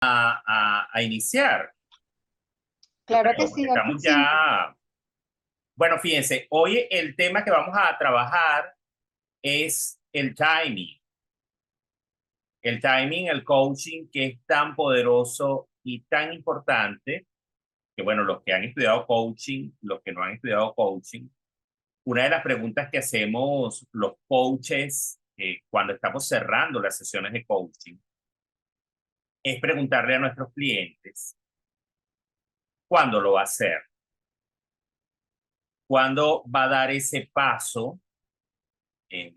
a iniciar. Yo Claro que creo, sí, porque don estamos Richie. ya... Bueno, fíjense, hoy el tema que vamos a trabajar es el timing. El timing, el coaching, que es tan poderoso y tan importante, que bueno, los que han estudiado coaching, los que no han estudiado coaching, una de las preguntas que hacemos los coaches cuando estamos cerrando las sesiones de coaching es preguntarle a nuestros clientes cuándo lo va a hacer, cuándo va a dar ese paso eh,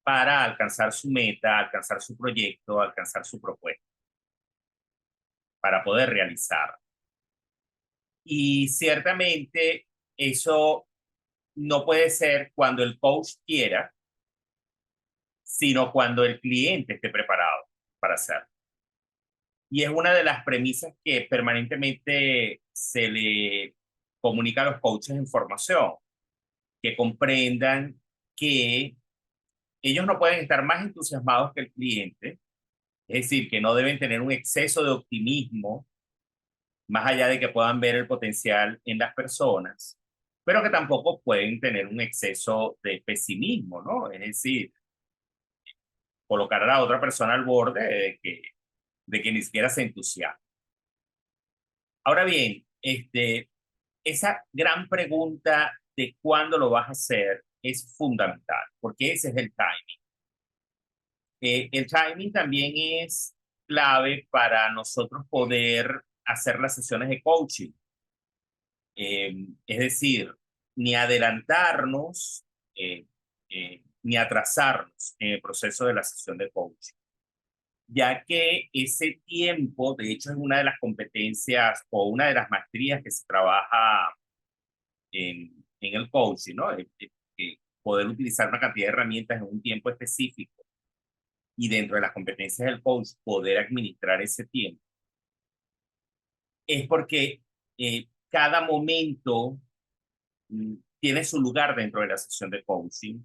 para alcanzar su meta, alcanzar su proyecto, alcanzar su propuesta, para poder realizar. Y ciertamente eso no puede ser cuando el coach quiera, sino cuando el cliente esté preparado para hacerlo. Y es una de las premisas que permanentemente se le comunica a los coaches en formación, que comprendan que ellos no pueden estar más entusiasmados que el cliente, es decir, que no deben tener un exceso de optimismo, más allá de que puedan ver el potencial en las personas, pero que tampoco pueden tener un exceso de pesimismo, ¿no? Es decir, colocar a la otra persona al borde de que ni siquiera se entusiasma. Ahora bien, esa gran pregunta de cuándo lo vas a hacer es fundamental, porque ese es el timing. El timing también es clave para nosotros poder hacer las sesiones de coaching. Es decir, ni adelantarnos ni atrasarnos en el proceso de la sesión de coaching, ya que ese tiempo, de hecho, es una de las competencias o una de las maestrías que se trabaja en el coaching, ¿no? Poder utilizar una cantidad de herramientas en un tiempo específico y dentro de las competencias del coach poder administrar ese tiempo, es porque cada momento tiene su lugar dentro de la sesión de coaching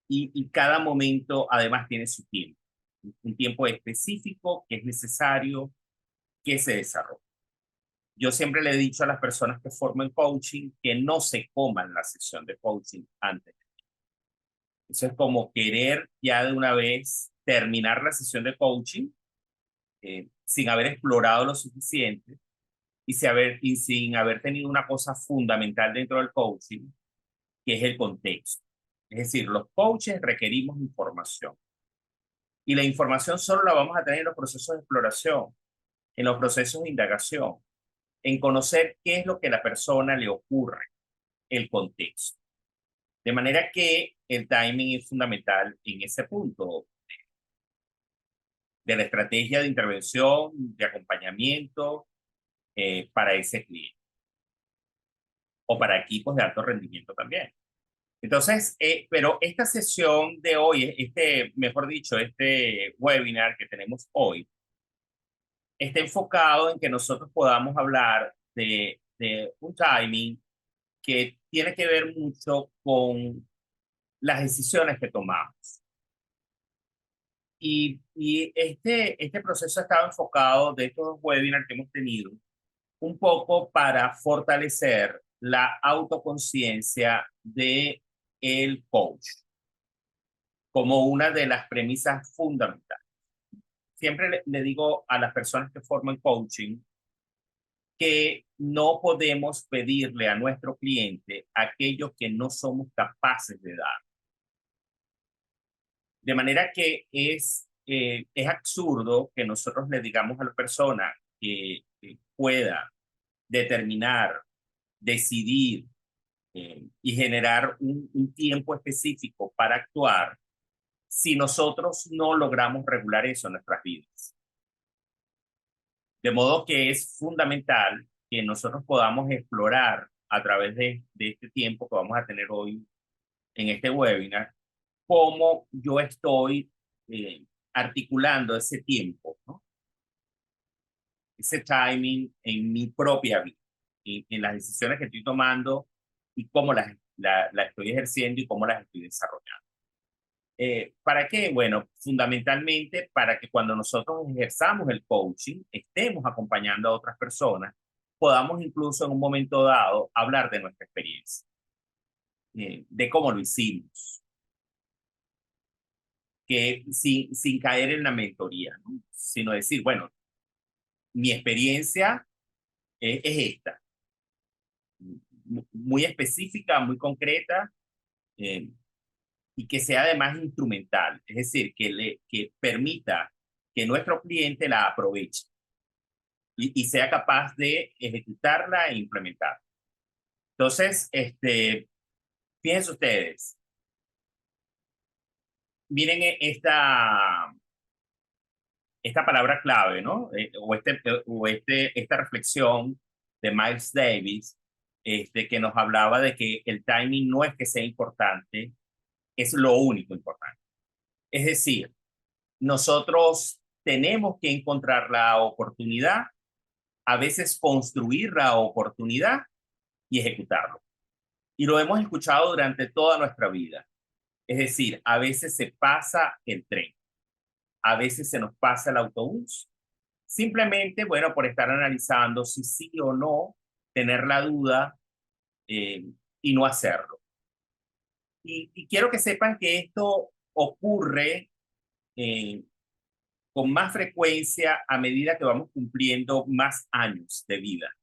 y cada momento además tiene su tiempo, un tiempo específico que es necesario que se desarrolle. Yo siempre le he dicho a las personas que forman coaching que no se coman la sesión de coaching antes. Eso es como querer ya de una vez terminar la sesión de coaching sin haber explorado lo suficiente y sin haber tenido una cosa fundamental dentro del coaching, que es el contexto. Es decir, los coaches requerimos información y la información solo la vamos a tener en los procesos de exploración, en los procesos de indagación, en conocer qué es lo que a la persona le ocurre, el contexto. De manera que el timing es fundamental en ese punto de la estrategia de intervención, de acompañamiento para ese cliente o para equipos de alto rendimiento también. Entonces, pero esta sesión de hoy, mejor dicho, este webinar que tenemos hoy, está enfocado en que nosotros podamos hablar de un timing que tiene que ver mucho con las decisiones que tomamos. Y este proceso ha estado enfocado de estos webinars que hemos tenido un poco para fortalecer la autoconciencia de el coach como una de las premisas fundamentales. Siempre le digo a las personas que forman coaching que no podemos pedirle a nuestro cliente aquello que no somos capaces de dar. De manera que es absurdo que nosotros le digamos a la persona que pueda determinar, decidir y generar un tiempo específico para actuar si nosotros no logramos regular eso en nuestras vidas. De modo que es fundamental que nosotros podamos explorar a través de este tiempo que vamos a tener hoy en este webinar, cómo yo estoy articulando ese tiempo, ¿no? Ese timing en mi propia vida, en las decisiones que estoy tomando y cómo la estoy ejerciendo y cómo las estoy desarrollando. ¿Para qué? Bueno, fundamentalmente para que cuando nosotros ejerzamos el coaching, estemos acompañando a otras personas, podamos incluso en un momento dado hablar de nuestra experiencia, de cómo lo hicimos, que sin caer en la mentoría, ¿no? Sino decir, bueno, mi experiencia es esta, muy específica, muy concreta, eh, y que sea además instrumental, es decir, que permita que nuestro cliente la aproveche y sea capaz de ejecutarla e implementar. Entonces, fíjense ustedes, miren esta palabra clave, ¿no? Esta reflexión de Miles Davis, que nos hablaba de que el timing no es que sea importante, es lo único importante. Es decir, nosotros tenemos que encontrar la oportunidad, a veces construir la oportunidad y ejecutarlo. Y lo hemos escuchado durante toda nuestra vida. Es decir, a veces se pasa el tren, a veces se nos pasa el autobús. Simplemente, bueno, por estar analizando si sí o no, tener la duda eh, y no hacerlo. Y quiero que sepan que esto ocurre eh, con más frecuencia a medida que vamos cumpliendo más años de vida.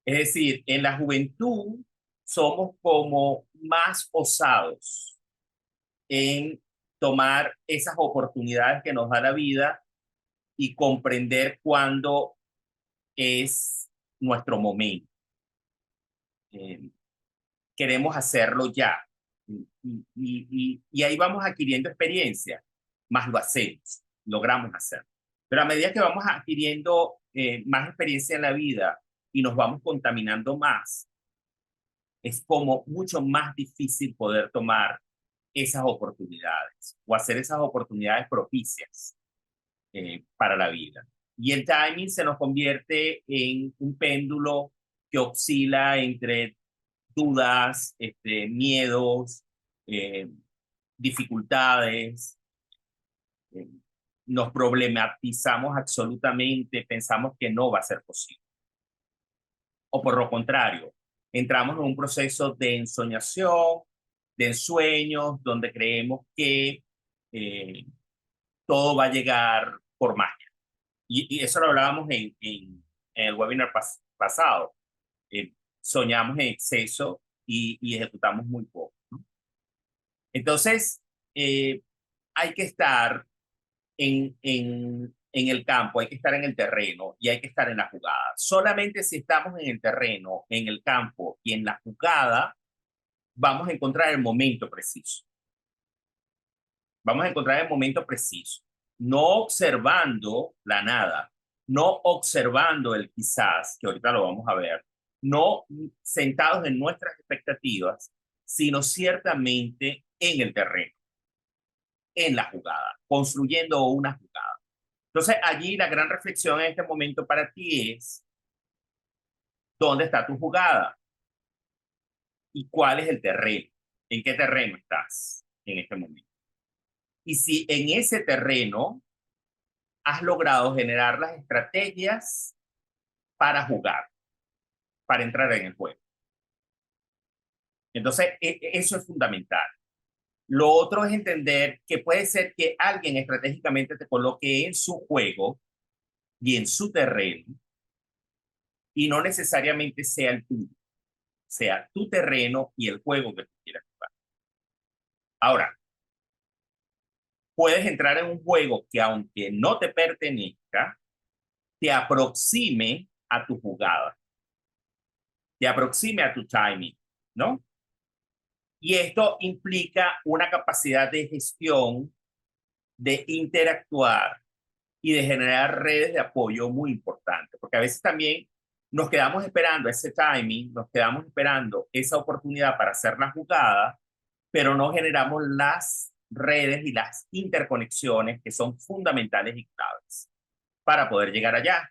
Es decir, en la juventud somos como más osados en tomar esas oportunidades que nos da la vida y comprender cuándo es nuestro momento. Eh, Queremos hacerlo ya. Y ahí vamos adquiriendo experiencia, más lo hacemos, logramos hacerlo. Pero a medida que vamos adquiriendo más experiencia en la vida y nos vamos contaminando más, es como mucho más difícil poder tomar esas oportunidades o hacer esas oportunidades propicias para la vida. Y el timing se nos convierte en un péndulo que oscila entre dudas, miedos, eh, dificultades, eh, nos problematizamos absolutamente, pensamos que no va a ser posible. O por lo contrario, entramos en un proceso de ensoñación, de ensueños, donde creemos que eh, todo va a llegar por magia. Y eso lo hablábamos en el webinar pasado. Soñamos en exceso y ejecutamos muy poco, ¿no? Entonces, eh, hay que estar en el campo, hay que estar en el terreno y hay que estar en la jugada. Solamente si estamos en el terreno, en el campo y en la jugada, vamos a encontrar el momento preciso. Vamos a encontrar el momento preciso. No observando la nada, no observando el quizás, que ahorita lo vamos a ver, no sentados en nuestras expectativas, sino ciertamente en el terreno, en la jugada, construyendo una jugada. Entonces, allí la gran reflexión en este momento para ti es, ¿dónde está tu jugada? ¿Y cuál es el terreno? ¿En qué terreno estás en este momento? Y si en ese terreno has logrado generar las estrategias para jugar, para entrar en el juego. Entonces, eso es fundamental. Lo otro es entender que puede ser que alguien estratégicamente te coloque en su juego y en su terreno y no necesariamente sea el tuyo, sea tu terreno y el juego que tú quieras jugar. Ahora, puedes entrar en un juego que aunque no te pertenezca, te aproxime a tu jugada, te aproxime a tu timing, ¿no? Y esto implica una capacidad de gestión, de interactuar y de generar redes de apoyo muy importantes, porque a veces también nos quedamos esperando ese timing, nos quedamos esperando esa oportunidad para hacer la jugada, pero no generamos las redes y las interconexiones que son fundamentales y claves para poder llegar allá.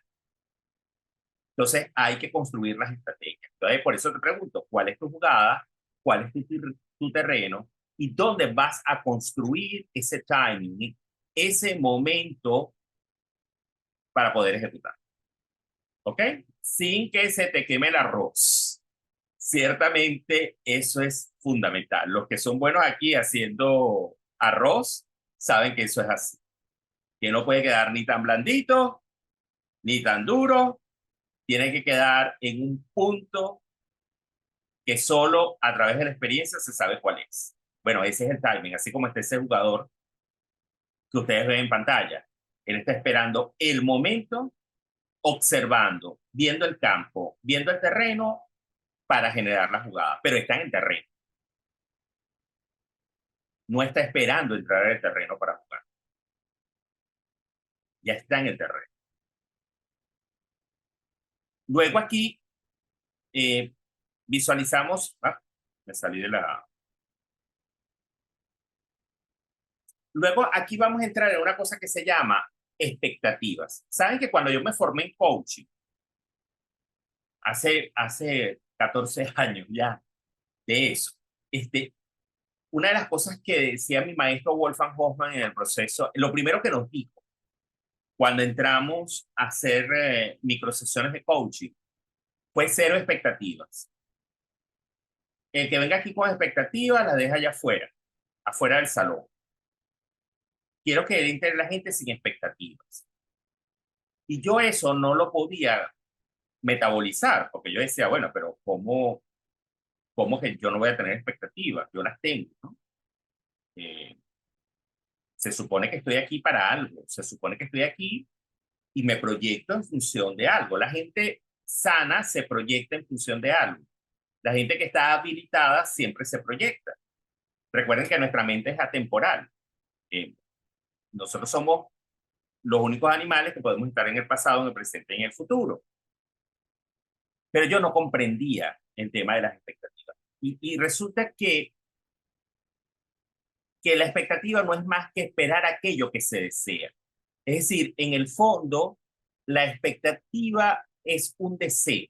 Entonces hay que construir las estrategias. Entonces por eso te pregunto, ¿cuál es tu jugada? ¿Cuál es tu terreno? y dónde vas a construir ese timing, ese momento para poder ejecutar. ¿Ok? Sin que se te queme el arroz. Ciertamente eso es fundamental. Los que son buenos aquí haciendo arroz saben que eso es así. Que no puede quedar ni tan blandito, ni tan duro. Tiene que quedar en un punto que solo a través de la experiencia se sabe cuál es. Bueno, ese es el timing, así como está ese jugador que ustedes ven en pantalla. Él está esperando el momento, observando, viendo el campo, viendo el terreno para generar la jugada, pero está en el terreno. No está esperando entrar al terreno para jugar. Ya está en el terreno. Luego aquí visualizamos, me salí de la... Luego aquí vamos a entrar en una cosa que se llama expectativas. Saben que cuando yo me formé en coaching, hace 14 años ya de eso, una de las cosas que decía mi maestro Wolfgang Hoffmann en el proceso, lo primero que nos dijo cuando entramos a hacer microsesiones de coaching fue cero expectativas. El que venga aquí con expectativas la deja allá afuera, afuera del salón. Quiero que entre la gente sin expectativas. Y yo eso no lo podía metabolizar, porque yo decía, bueno, pero ¿cómo que yo no voy a tener expectativas? Yo las tengo, ¿no? Se supone que estoy aquí para algo, se supone que estoy aquí y me proyecto en función de algo. La gente sana se proyecta en función de algo. La gente que está habilitada siempre se proyecta. Recuerden que nuestra mente es atemporal. Nosotros somos los únicos animales que podemos estar en el pasado, en el presente y en el futuro. Pero yo no comprendía el tema de las expectativas. Y resulta que la expectativa no es más que esperar aquello que se desea. Es decir, en el fondo, la expectativa es un deseo.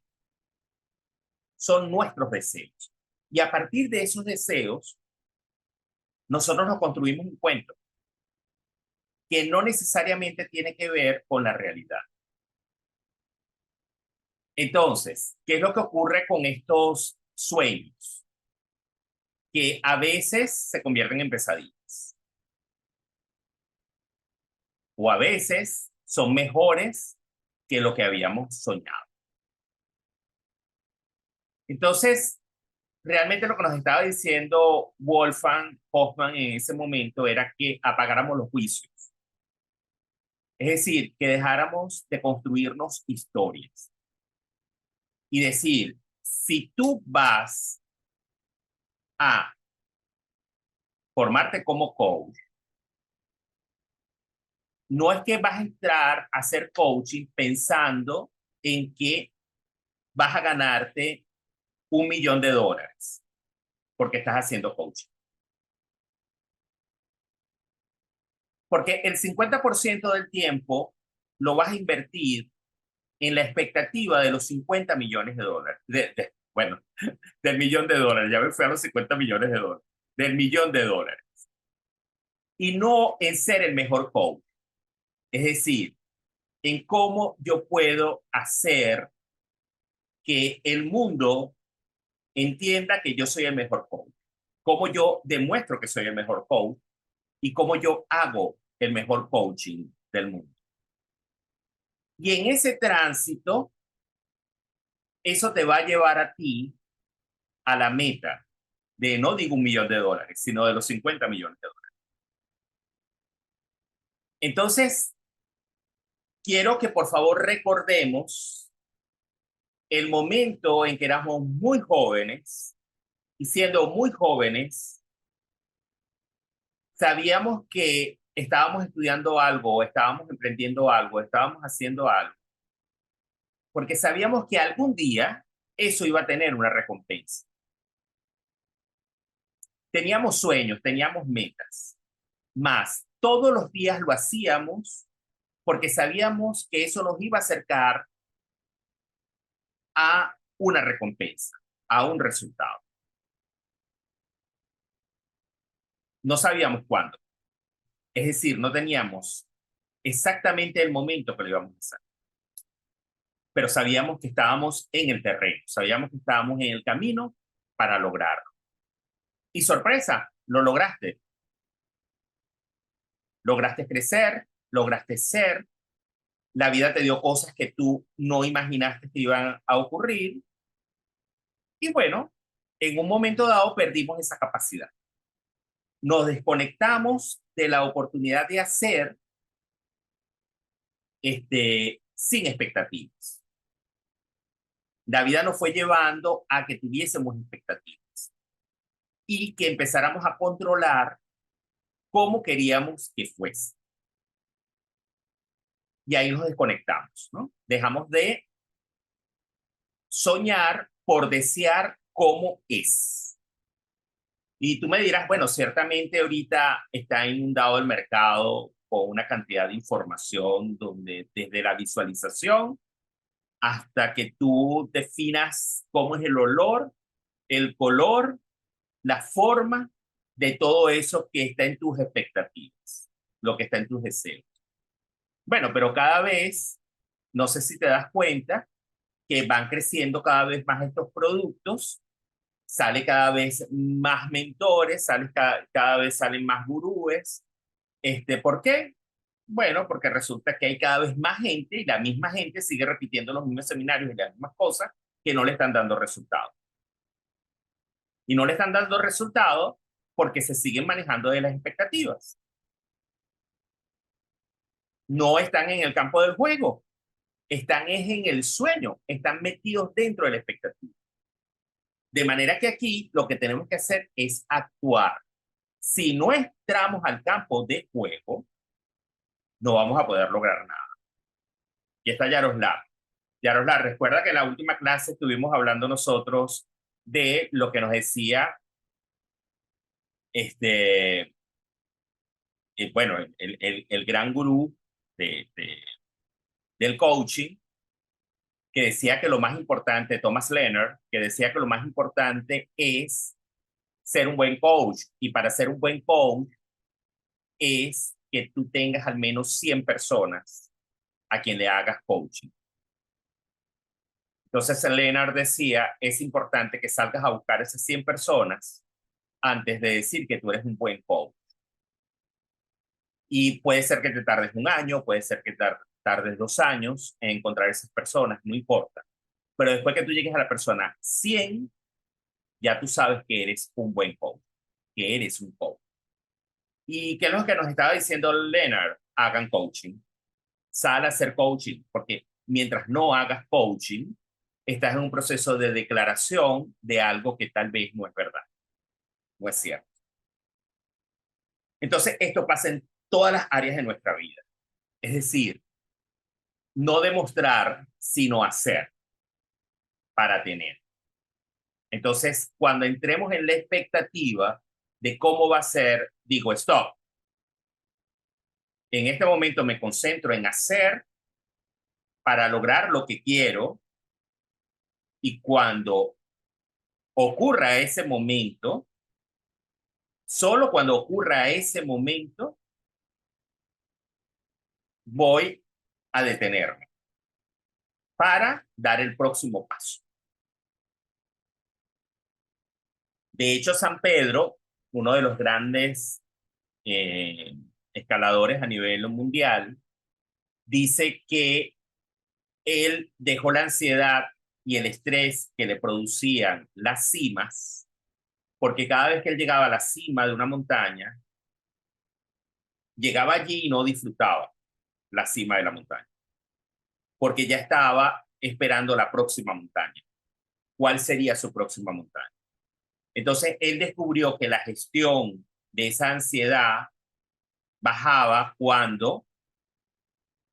Son nuestros deseos. Y a partir de esos deseos, nosotros nos construimos un cuento que no necesariamente tiene que ver con la realidad. Entonces, ¿qué es lo que ocurre con estos sueños? Que a veces se convierten en pesadillas. O a veces son mejores que lo que habíamos soñado. Entonces, realmente lo que nos estaba diciendo Wolfgang Hoffmann en ese momento era que apagáramos los juicios. Es decir, que dejáramos de construirnos historias. Y decir, si tú vas a formarte como coach, no es que vas a entrar a hacer coaching pensando en que vas a ganarte $1.000.000 porque estás haciendo coaching. Porque el 50% del tiempo lo vas a invertir en la expectativa de los $50 millones. Bueno, del $1.000.000, ya me fui a los $50 millones, del $1.000.000. Y no en ser el mejor coach. Es decir, en cómo yo puedo hacer que el mundo entienda que yo soy el mejor coach. Cómo yo demuestro que soy el mejor coach y cómo yo hago el mejor coaching del mundo. Y en ese tránsito, eso te va a llevar a ti a la meta de no digo $1.000.000, sino de los $50 millones. Entonces, quiero que por favor recordemos el momento en que éramos muy jóvenes y siendo muy jóvenes, sabíamos que estábamos estudiando algo, estábamos emprendiendo algo, estábamos haciendo algo, porque sabíamos que algún día eso iba a tener una recompensa. Teníamos sueños, teníamos metas, más todos los días lo hacíamos porque sabíamos que eso nos iba a acercar a una recompensa, a un resultado. no sabíamos cuándo. Es decir, no teníamos exactamente el momento que lo íbamos a hacer. Pero sabíamos que estábamos en el terreno, sabíamos que estábamos en el camino para lograrlo. Y sorpresa, lo lograste. Lograste crecer, lograste ser, la vida te dio cosas que tú no imaginaste que iban a ocurrir. Y bueno, en un momento dado perdimos esa capacidad. Nos desconectamos de la oportunidad de hacer sin expectativas. La vida nos fue llevando a que tuviésemos expectativas y que empezáramos a controlar cómo queríamos que fuese. Y ahí nos desconectamos, ¿no? Dejamos de soñar por desear cómo es. Y tú me dirás, bueno, ciertamente ahorita está inundado el mercado con una cantidad de información donde desde la visualización hasta que tú definas cómo es el olor, el color, la forma de todo eso que está en tus expectativas, lo que está en tus deseos. Bueno, pero cada vez, no sé si te das cuenta, que van creciendo cada vez más estos productos, sale cada vez más mentores, cada vez salen más gurúes. ¿Por qué? Bueno, porque resulta que hay cada vez más gente y la misma gente sigue repitiendo los mismos seminarios y las mismas cosas que no le están dando resultados. Y no le están dando resultados porque se siguen manejando de las expectativas. No están en el campo del juego, están en el sueño, están metidos dentro de la expectativa. De manera que aquí lo que tenemos que hacer es actuar. Si no entramos al campo de juego, no vamos a poder lograr nada. Y está Yaroslav. Yaroslav, recuerda que en la última clase estuvimos hablando nosotros de lo que nos decía bueno, el gran gurú del coaching, que decía que lo más importante, Thomas Leonard, que decía que lo más importante es ser un buen coach. Y para ser un buen coach es que tú tengas al menos 100 personas a quien le hagas coaching. Entonces, Leonard decía, es importante que salgas a buscar esas 100 personas antes de decir que tú eres un buen coach. Y puede ser que te tardes un año, puede ser que tardes 2 años en encontrar esas personas, no importa. Pero después que tú llegues a la persona 100, ya tú sabes que eres un buen coach, que eres un coach. ¿Y qué es lo que nos estaba diciendo Leonard? Hagan coaching. Sal a hacer coaching, porque mientras no hagas coaching, estás en un proceso de declaración de algo que tal vez no es verdad, no es cierto. Entonces, esto pasa en todas las áreas de nuestra vida. Es decir, no demostrar, sino hacer para tener. Entonces, cuando entremos en la expectativa de cómo va a ser, digo, stop. En este momento me concentro en hacer para lograr lo que quiero y cuando ocurra ese momento, solo cuando ocurra ese momento, voy a detenerme para dar el próximo paso. De hecho, San Pedro, uno de los grandes escaladores a nivel mundial, dice que él dejó la ansiedad y el estrés que le producían las cimas, porque cada vez que él llegaba a la cima de una montaña, llegaba allí y no disfrutaba la cima de la montaña, porque ya estaba esperando la próxima montaña. ¿Cuál sería su próxima montaña? Entonces, él descubrió que la gestión de esa ansiedad bajaba cuando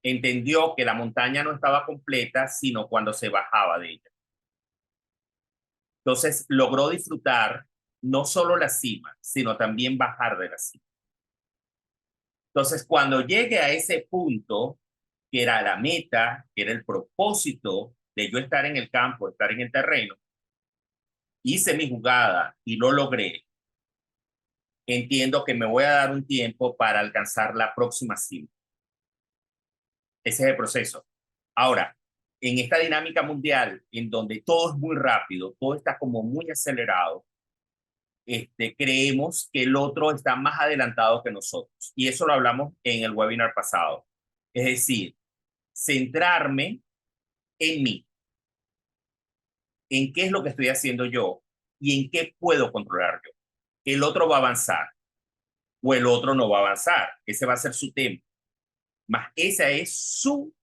entendió que la montaña no estaba completa, sino cuando se bajaba de ella. Entonces, logró disfrutar no solo la cima, sino también bajar de la cima. Entonces, cuando llegue a ese punto, que era la meta, que era el propósito de yo estar en el campo, estar en el terreno, hice mi jugada y lo logré. entiendo que me voy a dar un tiempo para alcanzar la próxima cima. Ese es el proceso. Ahora, en esta dinámica mundial, en donde todo es muy rápido, todo está como muy acelerado, creemos que el otro está más adelantado que nosotros. Y eso lo hablamos en el webinar pasado. Es decir, centrarme en mí, en qué es lo que estoy haciendo yo y en qué puedo controlar yo. El otro va a avanzar o el otro no va a avanzar. Ese va a ser su tema. Más esa es su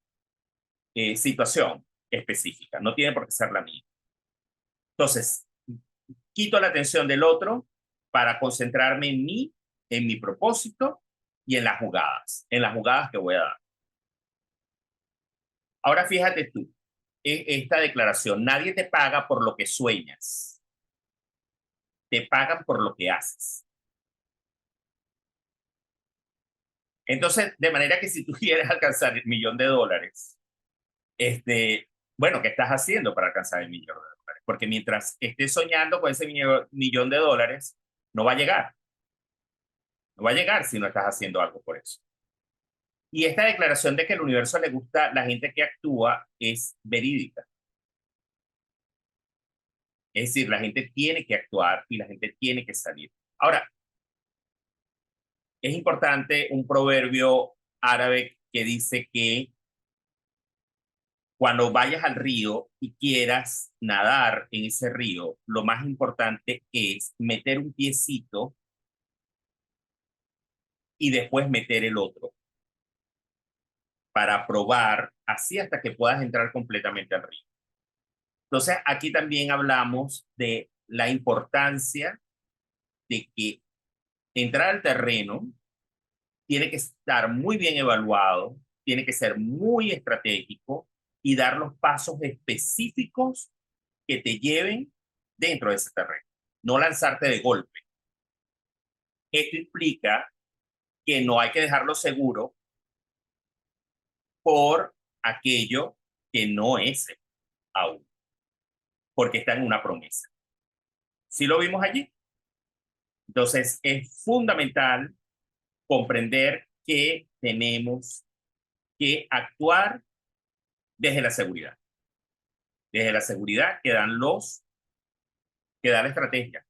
situación específica. No tiene por qué ser la mía. Entonces, quito la atención del otro para concentrarme en mí, en mi propósito y en las jugadas que voy a dar. Ahora fíjate tú, esta declaración, nadie te paga por lo que sueñas, te pagan por lo que haces. Entonces, de manera que si tú quieres alcanzar $1.000.000, bueno, ¿qué estás haciendo para alcanzar $1.000.000? Porque mientras estés soñando con ese $1.000.000, no va a llegar. No va a llegar si no estás haciendo algo por eso. Y esta declaración de que el universo le gusta la gente que actúa es verídica. Es decir, la gente tiene que actuar y la gente tiene que salir. Ahora, es importante un proverbio árabe que dice que cuando vayas al río y quieras nadar en ese río, lo más importante es meter un piecito y después meter el otro para probar así hasta que puedas entrar completamente al río. Entonces, aquí también hablamos de la importancia de que entrar al terreno tiene que estar muy bien evaluado, tiene que ser muy estratégico y dar los pasos específicos que te lleven dentro de ese terreno, no lanzarte de golpe. Esto implica que no hay que dejarlo seguro por aquello que no es aún, porque está en una promesa. ¿Sí lo vimos allí? Entonces, es fundamental comprender que tenemos que actuar desde la seguridad. Desde la seguridad que da la estrategia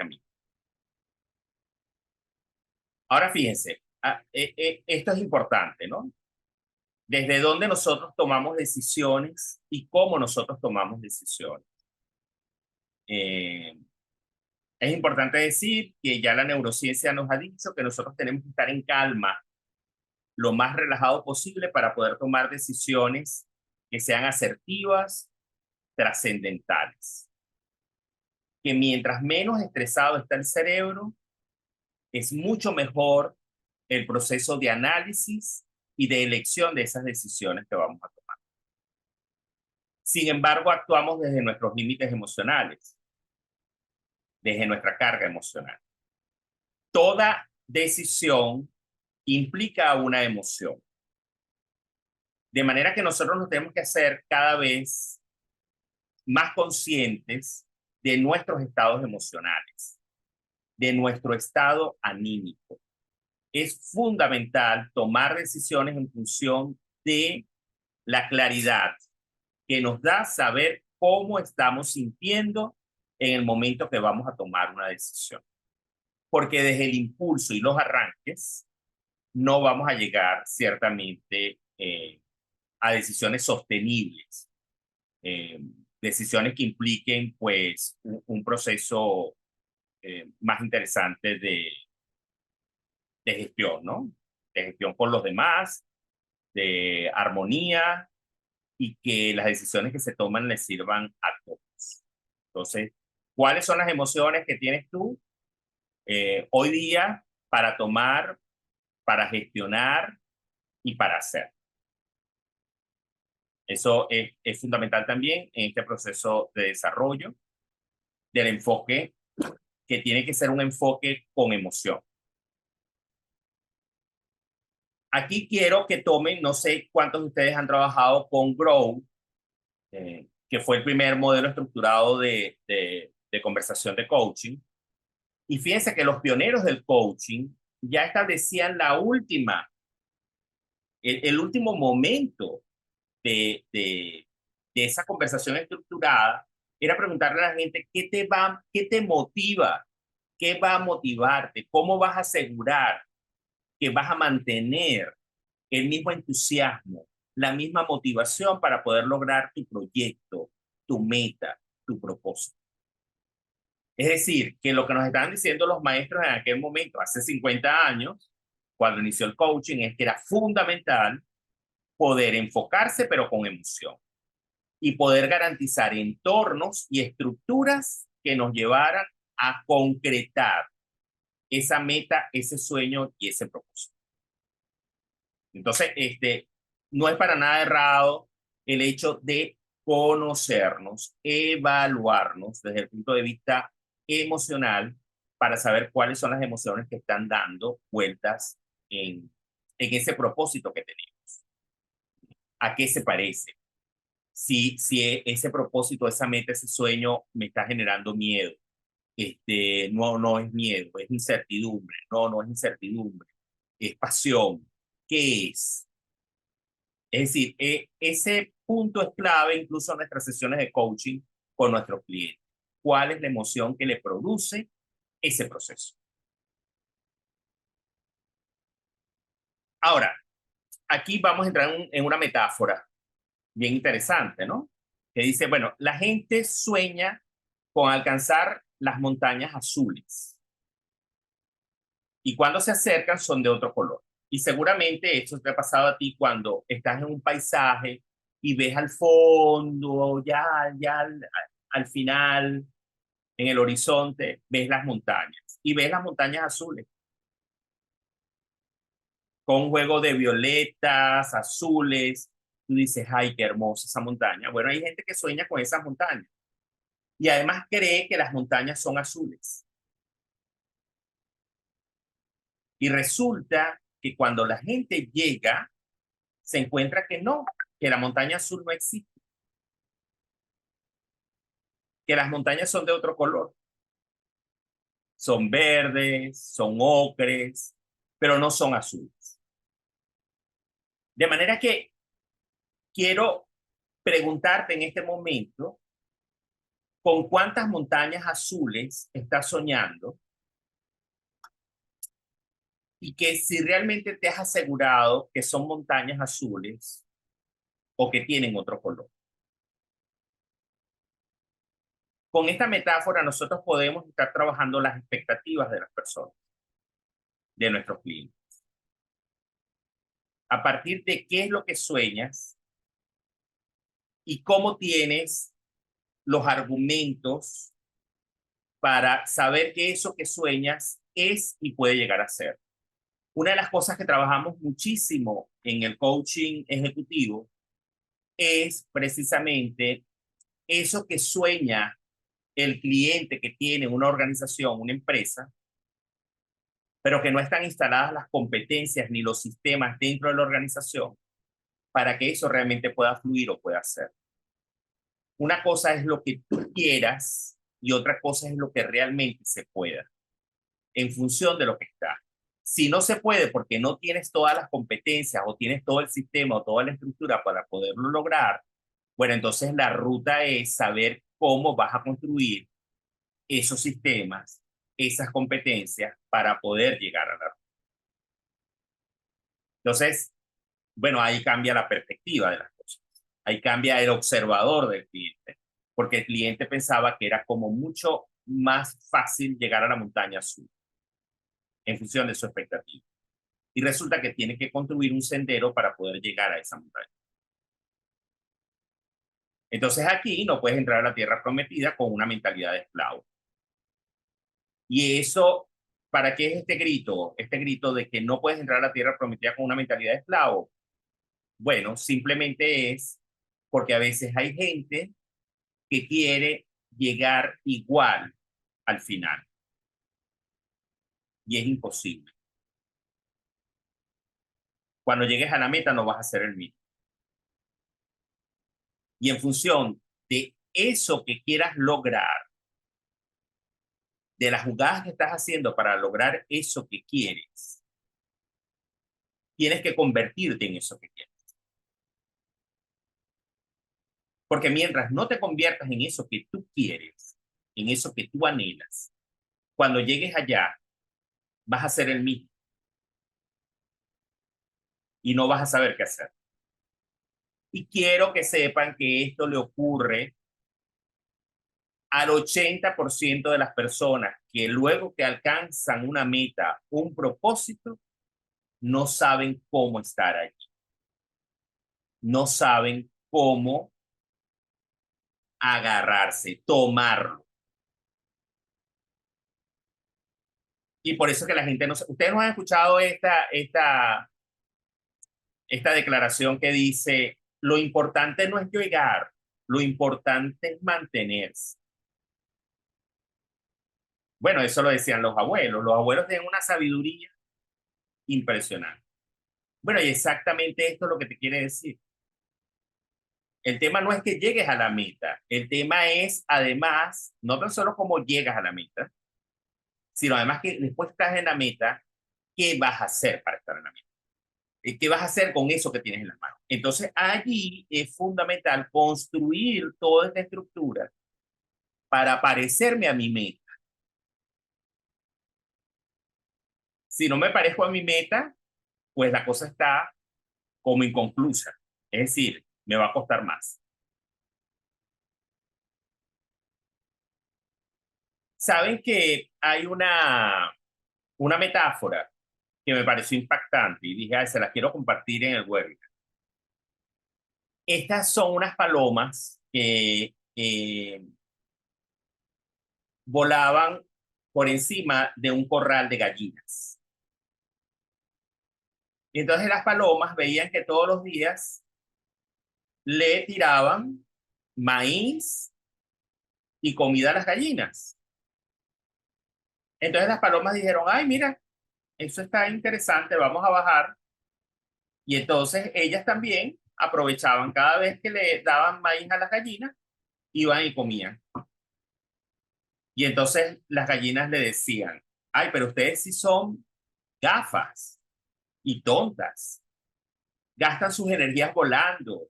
misma. Ahora fíjense, esto es importante, ¿no? Desde dónde nosotros tomamos decisiones y cómo nosotros tomamos decisiones. Eh, es importante decir que ya la neurociencia nos ha dicho que nosotros tenemos que estar en calma, lo más relajado posible para poder tomar decisiones que sean asertivas, trascendentales. Que mientras menos estresado está el cerebro, es mucho mejor el proceso de análisis y de elección de esas decisiones que vamos a tomar. Sin embargo, actuamos desde nuestros límites emocionales, desde nuestra carga emocional. Toda decisión implica una emoción. De manera que nosotros nos tenemos que hacer cada vez más conscientes de nuestros estados emocionales, de nuestro estado anímico. Es fundamental tomar decisiones en función de la claridad que nos da saber cómo estamos sintiendo en el momento que vamos a tomar una decisión. Porque desde el impulso y los arranques no vamos a llegar ciertamente a decisiones sostenibles, decisiones que impliquen pues un proceso más interesante de gestión, ¿no? De gestión con los demás, de armonía y que las decisiones que se toman les sirvan a todos. Entonces, ¿cuáles son las emociones que tienes tú hoy día para tomar, para gestionar y para hacer? Eso es fundamental también en este proceso de desarrollo del enfoque, que tiene que ser un enfoque con emoción. Aquí quiero que tomen, no sé cuántos de ustedes han trabajado con Grow, que fue el primer modelo estructurado de conversación de coaching. Y fíjense que los pioneros del coaching ya establecían el último momento de esa conversación estructurada, era preguntarle a la gente qué te motiva, qué va a motivarte, cómo vas a asegurar que vas a mantener el mismo entusiasmo, la misma motivación para poder lograr tu proyecto, tu meta, tu propósito. Es decir, que lo que nos estaban diciendo los maestros en aquel momento, hace 50 años, cuando inició el coaching, es que era fundamental poder enfocarse, pero con emoción, y poder garantizar entornos y estructuras que nos llevaran a concretar esa meta, ese sueño y ese propósito. Entonces, no es para nada errado el hecho de conocernos, evaluarnos desde el punto de vista emocional para saber cuáles son las emociones que están dando vueltas en ese propósito que tenemos. ¿A qué se parece? Si ese propósito, esa meta, ese sueño me está generando miedo. No es miedo, es incertidumbre. No es incertidumbre, es pasión. ¿Qué es? Es decir, ese punto es clave incluso en nuestras sesiones de coaching con nuestros clientes. ¿Cuál es la emoción que le produce ese proceso? Ahora, aquí vamos a entrar en una metáfora bien interesante, ¿no? Que dice, bueno, la gente sueña con alcanzar las montañas azules y cuando se acercan son de otro color. Y seguramente esto te ha pasado a ti cuando estás en un paisaje y ves al fondo, ya al final, en el horizonte, ves las montañas y ves las montañas azules con un juego de violetas, azules. Tú dices, ay, qué hermosa esa montaña. Bueno, hay gente que sueña con esas montañas y además cree que las montañas son azules. Y resulta que cuando la gente llega, se encuentra que no, que la montaña azul no existe, que las montañas son de otro color. Son verdes, son ocres, pero no son azules. De manera que quiero preguntarte en este momento, ¿con cuántas montañas azules estás soñando? Y que si realmente te has asegurado que son montañas azules o que tienen otro color. Con esta metáfora nosotros podemos estar trabajando las expectativas de las personas, de nuestros clientes. A partir de qué es lo que sueñas y cómo tienes los argumentos para saber que eso que sueñas es y puede llegar a ser. Una de las cosas que trabajamos muchísimo en el coaching ejecutivo es precisamente eso que sueña el cliente que tiene una organización, una empresa, pero que no están instaladas las competencias ni los sistemas dentro de la organización para que eso realmente pueda fluir o pueda ser. Una cosa es lo que tú quieras y otra cosa es lo que realmente se pueda, en función de lo que está. Si no se puede porque no tienes todas las competencias o tienes todo el sistema o toda la estructura para poderlo lograr, bueno, entonces la ruta es saber cómo vas a construir esos sistemas, esas competencias para poder llegar a la ruta. Entonces, bueno, ahí cambia la perspectiva de las cosas. Ahí cambia el observador del cliente, porque el cliente pensaba que era como mucho más fácil llegar a la montaña azul en función de su expectativa. Y resulta que tiene que construir un sendero para poder llegar a esa montaña. Entonces aquí no puedes entrar a la tierra prometida con una mentalidad de esclavo. Y eso, ¿para qué es este grito? Este grito de que no puedes entrar a la tierra prometida con una mentalidad de esclavo. Bueno, simplemente es porque a veces hay gente que quiere llegar igual al final. Y es imposible. Cuando llegues a la meta no vas a ser el mismo. Y en función de eso que quieras lograr, de las jugadas que estás haciendo para lograr eso que quieres, tienes que convertirte en eso que quieres. Porque mientras no te conviertas en eso que tú quieres, en eso que tú anhelas, cuando llegues allá, vas a ser el mismo y no vas a saber qué hacer. Y quiero que sepan que esto le ocurre al 80% de las personas que luego que alcanzan una meta, un propósito, no saben cómo estar allí. No saben cómo agarrarse, tomarlo. Y por eso que la gente no... Ustedes no han escuchado esta declaración que dice, lo importante no es llegar, lo importante es mantenerse. Bueno, eso lo decían los abuelos. Los abuelos tienen una sabiduría impresionante. Bueno, y exactamente esto es lo que te quiere decir. El tema no es que llegues a la meta, el tema es además, no tan solo cómo llegas a la meta, sino además que después estás en la meta, ¿qué vas a hacer para estar en la meta? ¿Qué vas a hacer con eso que tienes en las manos? Entonces allí es fundamental construir toda esta estructura para parecerme a mi meta. Si no me parezco a mi meta, pues la cosa está como inconclusa. Es decir, me va a costar más. Saben que hay una metáfora que me pareció impactante y dije, ay, se la quiero compartir en el webinar. Estas son unas palomas que volaban por encima de un corral de gallinas. Y entonces las palomas veían que todos los días le tiraban maíz y comida a las gallinas. Entonces las palomas dijeron, ay, mira, eso está interesante, vamos a bajar. Y entonces ellas también aprovechaban cada vez que le daban maíz a las gallinas, iban y comían. Y entonces las gallinas le decían, ay, pero ustedes sí son gafas y tontas. Gastan sus energías volando,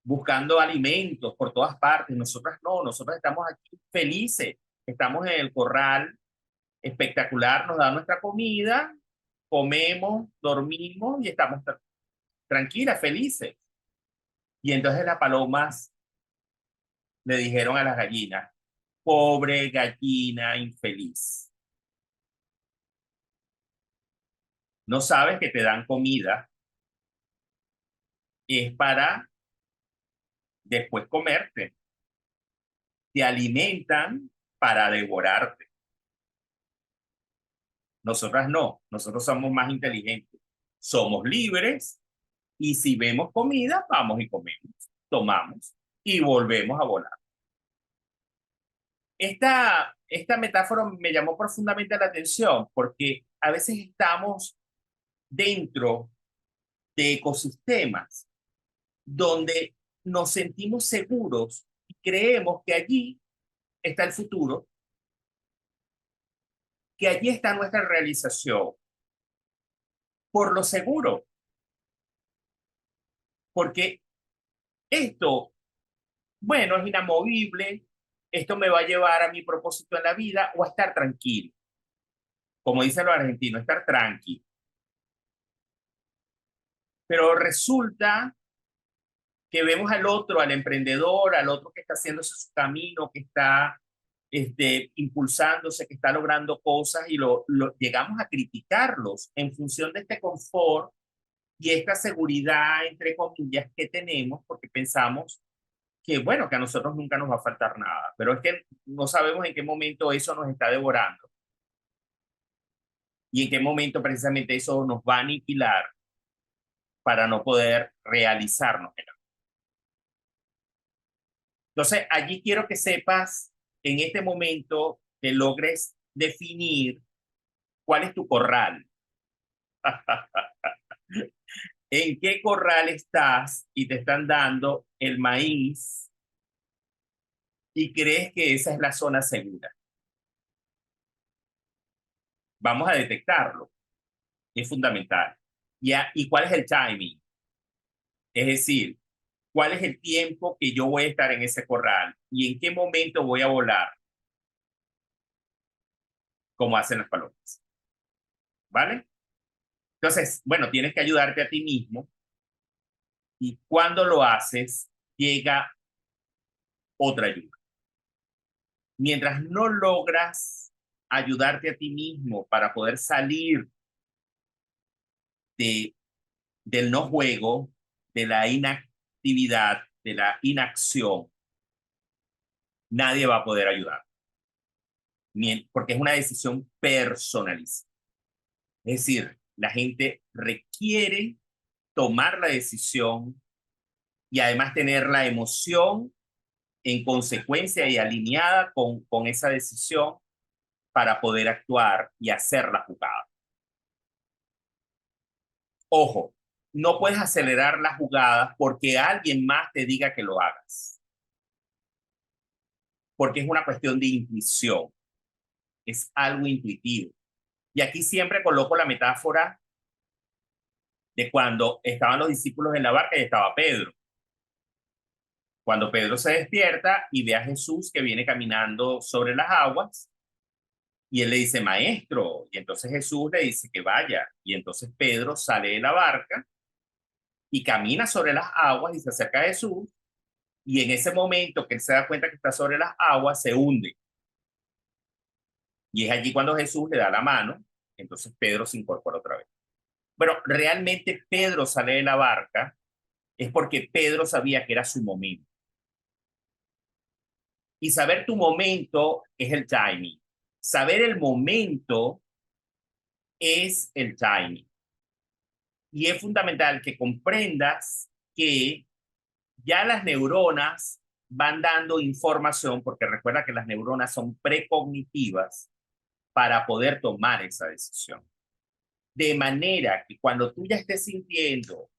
buscando alimentos por todas partes. Nosotras no, nosotros estamos aquí felices. Estamos en el corral espectacular, nos dan nuestra comida, comemos, dormimos y estamos tranquilas, felices. Y entonces las palomas le dijeron a las gallinas, pobre gallina infeliz. No sabes que te dan comida, es para después comerte. Te alimentan para devorarte. Nosotras no, nosotros somos más inteligentes. Somos libres y si vemos comida, vamos y comemos, tomamos y volvemos a volar. Esta metáfora me llamó profundamente la atención porque a veces estamos dentro de ecosistemas donde nos sentimos seguros y creemos que allí está el futuro, que allí está nuestra realización, por lo seguro, porque esto, bueno, es inamovible, esto me va a llevar a mi propósito en la vida o a estar tranquilo, como dicen los argentinos, estar tranquilo. Pero resulta que vemos al otro, al emprendedor, al otro que está haciéndose su camino, que está impulsándose, que está logrando cosas y llegamos a criticarlos en función de este confort y esta seguridad, entre comillas, que tenemos, porque pensamos que, bueno, que a nosotros nunca nos va a faltar nada, pero es que no sabemos en qué momento eso nos está devorando y en qué momento precisamente eso nos va a aniquilar para no poder realizarnos. Entonces, allí quiero que sepas, en este momento, que logres definir cuál es tu corral. ¿En qué corral estás y te están dando el maíz y crees que esa es la zona segura? vamos a detectarlo. Es fundamental. ¿Y cuál es el timing? Es decir, ¿cuál es el tiempo que yo voy a estar en ese corral? ¿Y en qué momento voy a volar? Como hacen las palomas. ¿Vale? Entonces, bueno, tienes que ayudarte a ti mismo y cuando lo haces, llega otra ayuda. Mientras no logras ayudarte a ti mismo para poder salir de, del no juego, de la inactividad, de la inacción, nadie va a poder ayudar, porque es una decisión personalizada. Es decir, la gente requiere tomar la decisión y además tener la emoción en consecuencia y alineada con esa decisión para poder actuar y hacer la jugada. Ojo, no puedes acelerar la jugada porque alguien más te diga que lo hagas, porque es una cuestión de intuición, es algo intuitivo. Y aquí siempre coloco la metáfora de cuando estaban los discípulos en la barca y estaba Pedro. Cuando Pedro se despierta y ve a Jesús que viene caminando sobre las aguas, y él le dice, maestro, y entonces Jesús le dice que vaya, y entonces Pedro sale de la barca y camina sobre las aguas y se acerca a Jesús, y en ese momento que él se da cuenta que está sobre las aguas, se hunde. Y es allí cuando Jesús le da la mano, entonces Pedro se incorpora otra vez. Bueno, realmente Pedro sale de la barca es porque Pedro sabía que era su momento. Y saber tu momento es el timing. Saber el momento es el timing. Y es fundamental que comprendas que ya las neuronas van dando información, porque recuerda que las neuronas son precognitivas para poder tomar esa decisión. De manera que cuando tú ya estés sintiendo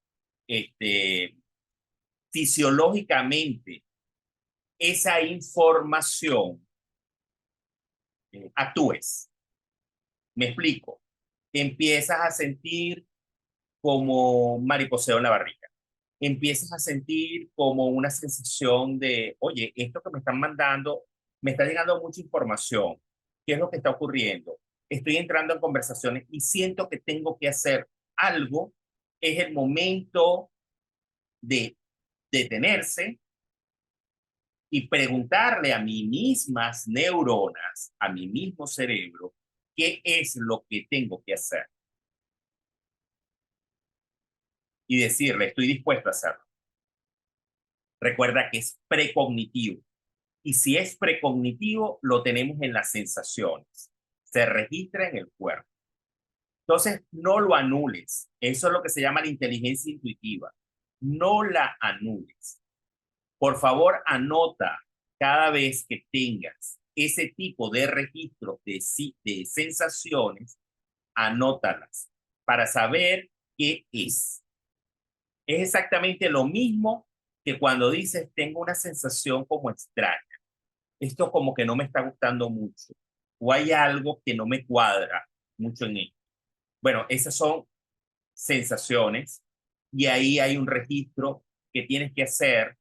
fisiológicamente esa información, actúes. Me explico. Empiezas a sentir como mariposeo en la barriga. Empiezas a sentir como una sensación de, oye, esto que me están mandando, me está llegando mucha información. ¿Qué es lo que está ocurriendo? Estoy entrando en conversaciones y siento que tengo que hacer algo. Es el momento de detenerse y preguntarle a mis mismas neuronas, a mi mismo cerebro, qué es lo que tengo que hacer. Y decirle, estoy dispuesto a hacerlo. Recuerda que es precognitivo. Y si es precognitivo, lo tenemos en las sensaciones. Se registra en el cuerpo. Entonces, no lo anules. Eso es lo que se llama la inteligencia intuitiva. No la anules. Por favor, anota cada vez que tengas ese tipo de registro de sensaciones, anótalas para saber qué es. Es exactamente lo mismo que cuando dices, tengo una sensación como extraña. Esto como que no me está gustando mucho. O hay algo que no me cuadra mucho en él. Bueno, esas son sensaciones y ahí hay un registro que tienes que hacer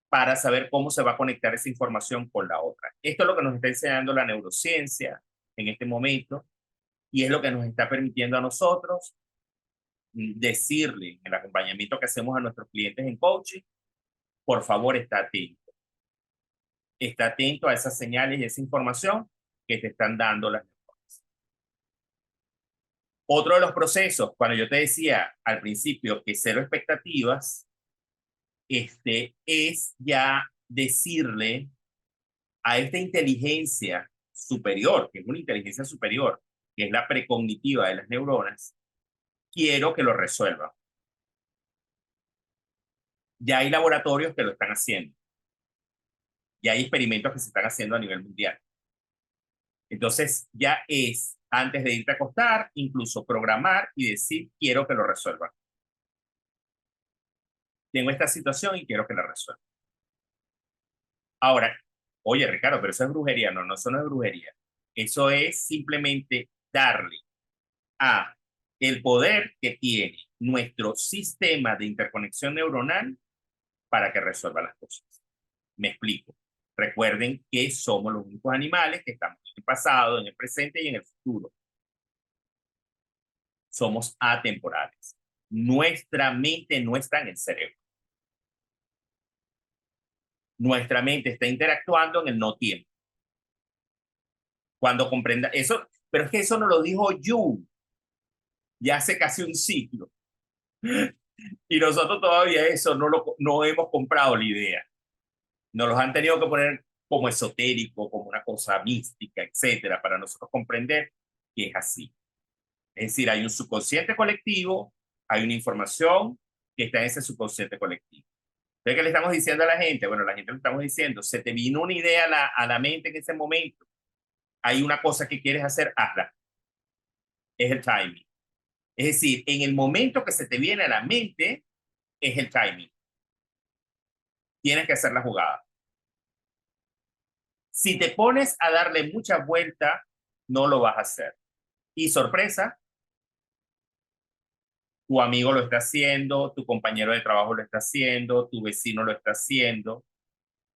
para saber cómo se va a conectar esa información con la otra. Esto es lo que nos está enseñando la neurociencia en este momento y es lo que nos está permitiendo a nosotros decirle en el acompañamiento que hacemos a nuestros clientes en coaching, por favor, está atento. Está atento a esas señales y esa información que te están dando las neuronas. Otro de los procesos, cuando yo te decía al principio que cero expectativas, es ya decirle a esta inteligencia superior, que es una inteligencia superior, que es la precognitiva de las neuronas, quiero que lo resuelva. Ya hay laboratorios que lo están haciendo. Ya hay experimentos que se están haciendo a nivel mundial. Entonces, ya es, antes de irte a acostar, incluso programar y decir, quiero que lo resuelva. Tengo esta situación y quiero que la resuelva. Ahora, oye, Ricardo, pero eso es brujería. No, no, eso no es brujería. Eso es simplemente darle a el poder que tiene nuestro sistema de interconexión neuronal para que resuelva las cosas. Me explico. Recuerden que somos los únicos animales que estamos en el pasado, en el presente y en el futuro. Somos atemporales. Nuestra mente no está en el cerebro. Nuestra mente está interactuando en el no tiempo. Cuando comprenda eso, pero es que eso no lo dijo Jung ya hace casi un siglo. Y nosotros todavía eso no hemos comprado la idea. Nos los han tenido que poner como esotérico, como una cosa mística, etcétera, para nosotros comprender que es así. Es decir, hay un subconsciente colectivo, hay una información que está en ese subconsciente colectivo. Entonces, ¿qué le estamos diciendo a la gente? Bueno, a la gente le estamos diciendo, se te vino una idea a la mente en ese momento, hay una cosa que quieres hacer, hazla. Es el timing. Es decir, en el momento que se te viene a la mente, es el timing. Tienes que hacer la jugada. Si te pones a darle mucha vuelta, no lo vas a hacer. Y sorpresa, tu amigo lo está haciendo, tu compañero de trabajo lo está haciendo, tu vecino lo está haciendo.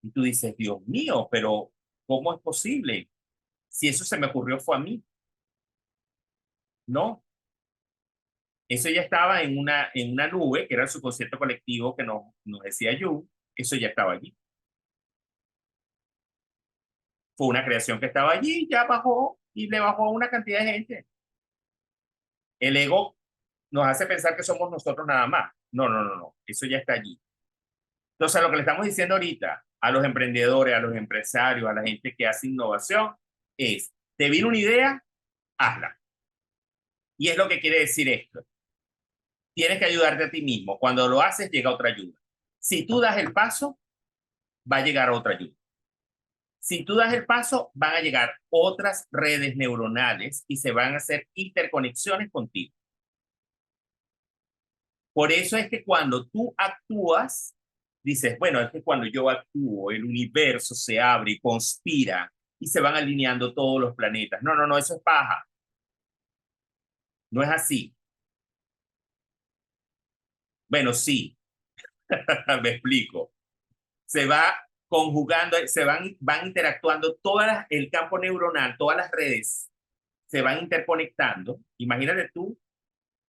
Y tú dices, Dios mío, pero ¿cómo es posible? Si eso se me ocurrió fue a mí. No, eso ya estaba en una nube, que era el subconsciente colectivo que nos decía Jung, eso ya estaba allí. Fue una creación que estaba allí, ya bajó y le bajó a una cantidad de gente. El ego nos hace pensar que somos nosotros nada más. No, no, no, no, eso ya está allí. Entonces, lo que le estamos diciendo ahorita a los emprendedores, a los empresarios, a la gente que hace innovación, es, ¿te vino una idea? Hazla. Y es lo que quiere decir esto. Tienes que ayudarte a ti mismo. Cuando lo haces, llega otra ayuda. Si tú das el paso, va a llegar otra ayuda. Si tú das el paso, van a llegar otras redes neuronales y se van a hacer interconexiones contigo. Por eso es que cuando tú actúas, dices, bueno, es que cuando yo actúo, el universo se abre y conspira y se van alineando todos los planetas. No, no, no, eso es paja. No es así. Bueno, sí, me explico. Se va conjugando, van interactuando el campo neuronal, todas las redes se van interconectando. Imagínate tú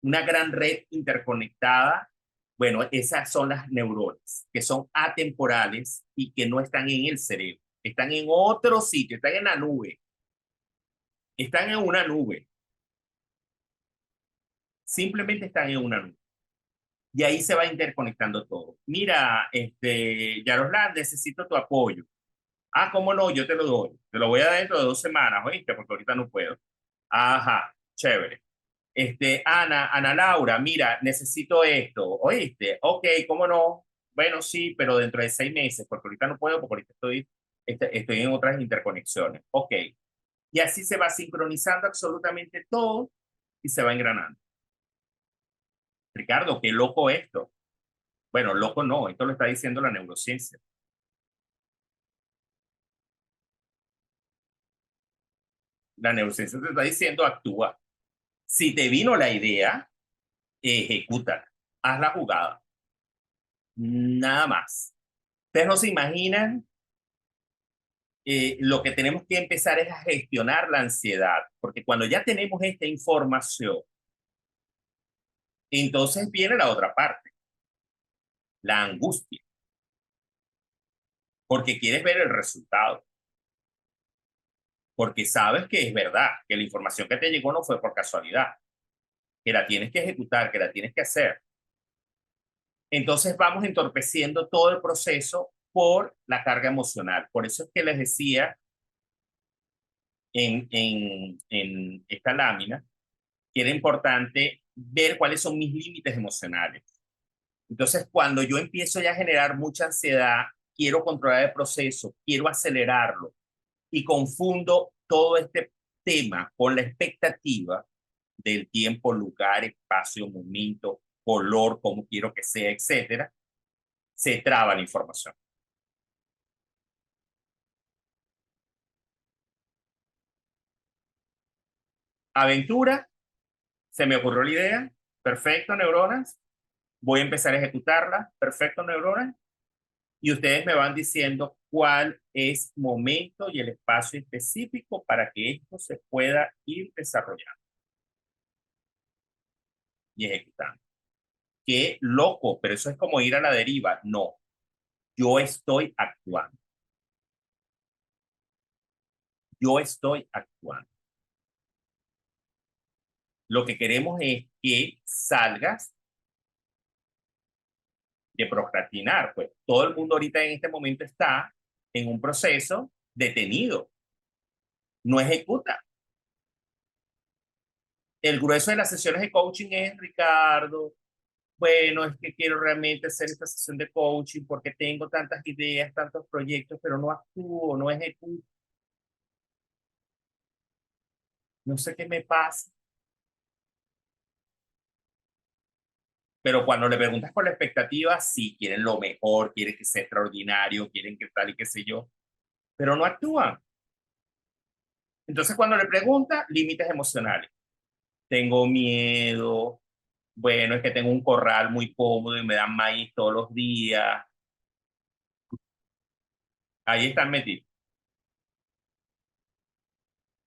una gran red interconectada. Bueno, esas son las neuronas, que son atemporales y que no están en el cerebro, están en otro sitio, están en la nube, están en una nube, simplemente están en una nube. Y ahí se va interconectando todo. Mira, Yaroslav, necesito tu apoyo. Ah, ¿cómo no? Yo te lo doy. Te lo voy a dar dentro de 2 semanas, ¿oíste? Porque ahorita no puedo. Ajá, chévere. Ana Laura, mira, necesito esto, ¿oíste? Ok, ¿cómo no? Bueno, sí, pero dentro de 6 meses, porque ahorita no puedo, porque ahorita estoy en otras interconexiones. Ok. Y así se va sincronizando absolutamente todo y se va engranando. Ricardo, qué loco esto. Bueno, loco no, esto lo está diciendo la neurociencia. La neurociencia te está diciendo, actúa. Si te vino la idea, ejecuta, haz la jugada. Nada más. Ustedes no se imaginan lo que tenemos que empezar es a gestionar la ansiedad, porque cuando ya tenemos esta información, entonces viene la otra parte, la angustia, porque quieres ver el resultado, porque sabes que es verdad, que la información que te llegó no fue por casualidad, que la tienes que ejecutar, que la tienes que hacer. Entonces vamos entorpeciendo todo el proceso por la carga emocional. Por eso es que les decía en esta lámina que era importante ver cuáles son mis límites emocionales. Entonces, cuando yo empiezo ya a generar mucha ansiedad, quiero controlar el proceso, quiero acelerarlo y confundo todo este tema con la expectativa del tiempo, lugar, espacio, momento, color, como quiero que sea, etcétera, se traba la información. Aventura, se me ocurrió la idea, perfecto, neuronas, voy a empezar a ejecutarla, perfecto, neuronas, y ustedes me van diciendo cuál es el momento y el espacio específico para que esto se pueda ir desarrollando y ejecutando. Qué loco, pero eso es como ir a la deriva. No, yo estoy actuando. Yo estoy actuando. Lo que queremos es que salgas de procrastinar. Pues todo el mundo ahorita en este momento está en un proceso detenido. No ejecuta. El grueso de las sesiones de coaching es, Ricardo, bueno, es que quiero realmente hacer esta sesión de coaching porque tengo tantas ideas, tantos proyectos, pero no actúo, no ejecuto. No sé qué me pasa. Pero cuando le preguntas por la expectativa, sí, quieren lo mejor, quieren que sea extraordinario, quieren que tal y qué sé yo, pero no actúan. Entonces, cuando le preguntas, límites emocionales. Tengo miedo, bueno, es que tengo un corral muy cómodo y me dan maíz todos los días. Ahí están metidos.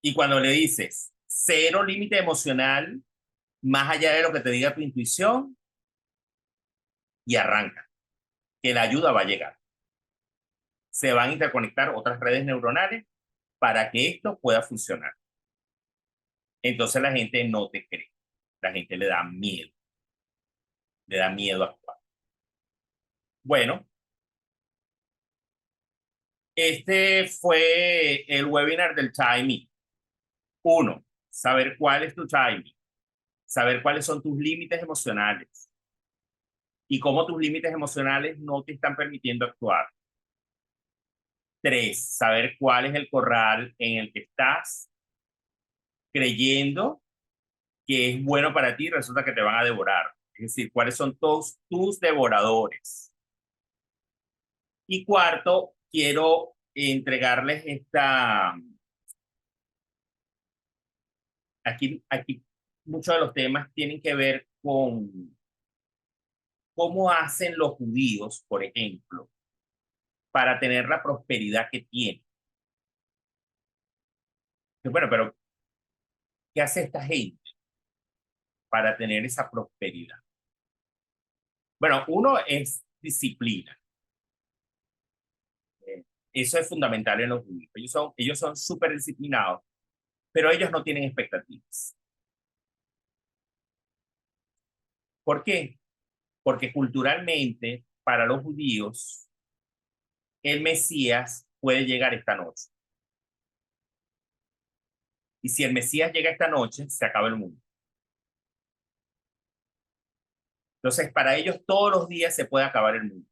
Y cuando le dices cero límite emocional, más allá de lo que te diga tu intuición, y arranca, que la ayuda va a llegar. Se van a interconectar otras redes neuronales para que esto pueda funcionar. Entonces la gente no te cree, la gente le da miedo a actuar. Bueno, este fue el webinar del timing. Uno, saber cuál es tu timing, saber cuáles son tus límites emocionales y cómo tus límites emocionales no te están permitiendo actuar. Tres, saber cuál es el corral en el que estás creyendo que es bueno para ti y resulta que te van a devorar. Es decir, cuáles son todos tus devoradores. Y cuarto, quiero entregarles aquí muchos de los temas tienen que ver con cómo hacen los judíos, por ejemplo, para tener la prosperidad que tienen. Bueno, pero ¿qué hace esta gente para tener esa prosperidad? Bueno, uno es disciplina. Eso es fundamental en los judíos. Ellos son súper disciplinados, pero ellos no tienen expectativas. ¿Por qué? Porque culturalmente, para los judíos, el Mesías puede llegar esta noche. Y si el Mesías llega esta noche, se acaba el mundo. Entonces, para ellos todos los días se puede acabar el mundo.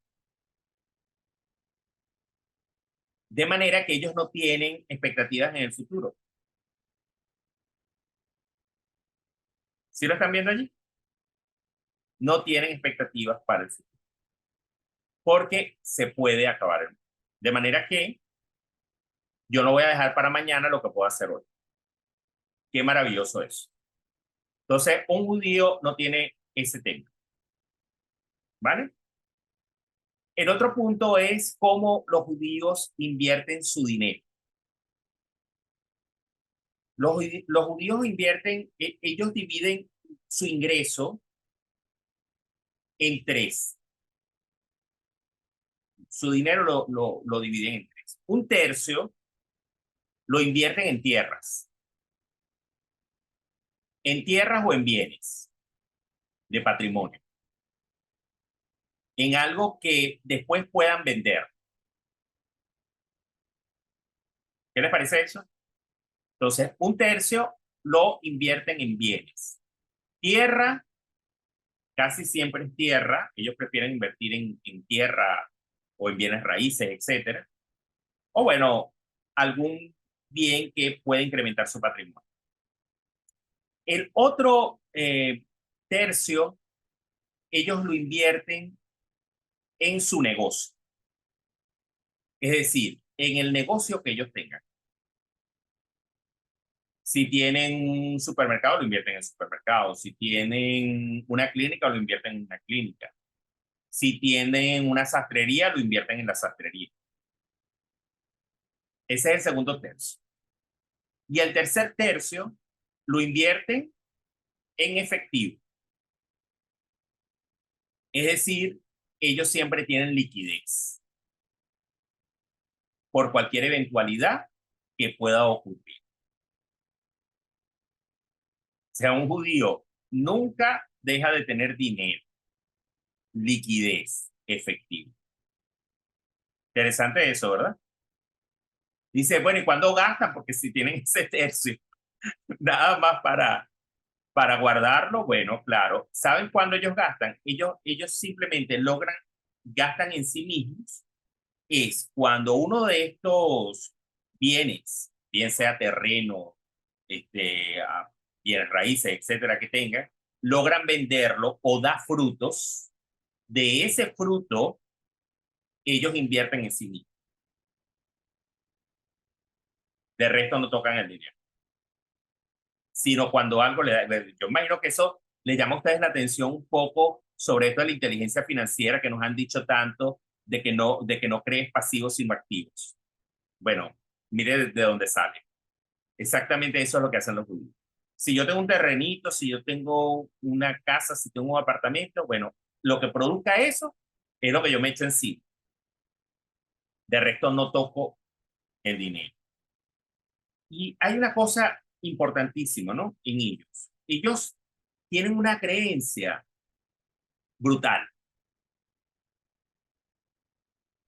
De manera que ellos no tienen expectativas en el futuro. ¿Sí lo están viendo allí? No tienen expectativas para el futuro. Porque se puede acabar el mundo. De manera que yo no voy a dejar para mañana lo que puedo hacer hoy. Qué maravilloso eso. Entonces, un judío no tiene ese tema. ¿Vale? El otro punto es cómo los judíos invierten su dinero. Los judíos invierten, ellos dividen su ingreso en tres. Su dinero lo dividen en tres. Un tercio lo invierten en tierras o en bienes de patrimonio, en algo que después puedan vender. ¿Qué les parece eso? Entonces, un tercio lo invierten en bienes. Tierra, casi siempre es tierra. Ellos prefieren invertir en tierra o en bienes raíces, etcétera. O bueno, algún bien que pueda incrementar su patrimonio. El otro tercio, ellos lo invierten en su negocio. Es decir, en el negocio que ellos tengan. Si tienen un supermercado, lo invierten en el supermercado. Si tienen una clínica, lo invierten en una clínica. Si tienen una sastrería, lo invierten en la sastrería. Ese es el segundo tercio. Y el tercer tercio lo invierten en efectivo. Es decir, ellos siempre tienen liquidez por cualquier eventualidad que pueda ocurrir. O sea, un judío nunca deja de tener dinero, liquidez, efectivo. Interesante eso, ¿verdad? Dice, bueno, ¿y cuándo gastan? Porque si tienen ese tercio, nada más para guardarlo, bueno, claro. ¿Saben cuándo ellos gastan? Ellos simplemente gastan en sí mismos. Es cuando uno de estos bienes, bien sea terreno, bienes raíces, etcétera, que tengan, logran venderlo o da frutos, de ese fruto ellos invierten en sí mismos. De resto no tocan el dinero. Sino cuando algo le da, yo imagino que eso le llama a ustedes la atención un poco sobre esto de la inteligencia financiera que nos han dicho tanto de que no crees pasivos sino activos. Bueno, mire de dónde sale. Exactamente eso es lo que hacen los judíos. Si yo tengo un terrenito, si yo tengo una casa, si tengo un apartamento, bueno, lo que produzca eso es lo que yo me echo encima. De resto no toco el dinero. Y hay una cosa importantísima, ¿no? En ellos. Ellos tienen una creencia brutal.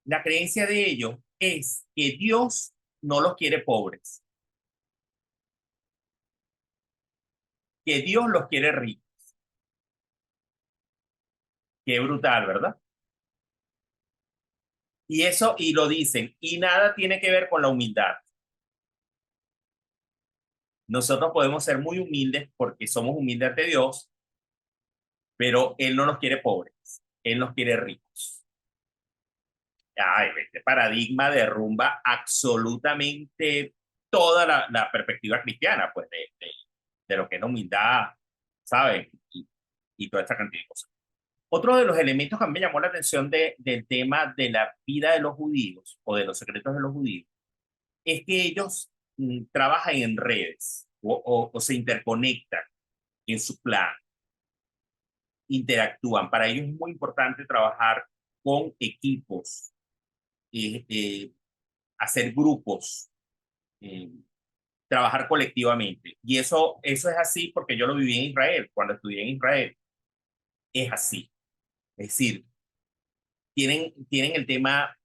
La creencia de ellos es que Dios no los quiere pobres, que Dios los quiere ricos. Qué brutal, ¿verdad? Y eso, y lo dicen, y nada tiene que ver con la humildad. Nosotros podemos ser muy humildes porque somos humildes de Dios, pero Él no nos quiere pobres, Él nos quiere ricos. Ay, este paradigma derrumba absolutamente toda la perspectiva cristiana, pues, de lo que es la humildad, ¿saben? Y toda esta cantidad de cosas. Otro de los elementos que a mí me llamó la atención del tema de la vida de los judíos o de los secretos de los judíos es que ellos trabajan en redes o se interconectan en su plan, interactúan. Para ellos es muy importante trabajar con equipos, eh, eh, hacer grupos, eh, trabajar colectivamente. Y eso es así porque yo lo viví en Israel, cuando estudié en Israel. Es así. Es decir, tienen el tema